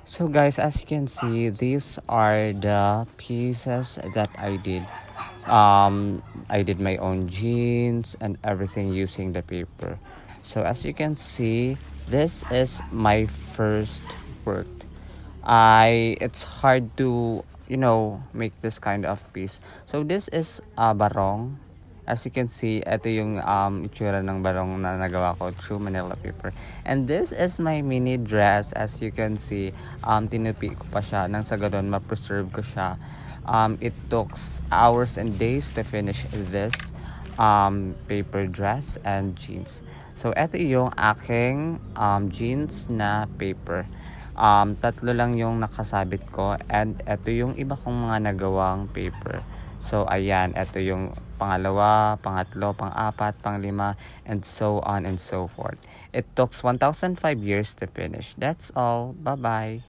So guys, as you can see, these are the pieces that I did. I did my own jeans and everything using the paper. So as you can see, this is my first work. It's hard to make this kind of piece. So this is a barong. As you can see, ito yung itsura ng barong na nagawa ko through Manila paper. And this is my mini dress. As you can see, tinupi ko pa siya nang sa ganun ma-preserve ko siya. It took hours and days to finish this paper dress and jeans. So ito yung aking jeans na paper. Tatlo lang yung nakasabit ko and ito yung iba kong mga nagawang paper. So ayan, ito yung pangalawa, pangatlo, pang-apat, pang-lima, and so on and so forth. It took 1,005 years to finish. That's all. Bye-bye.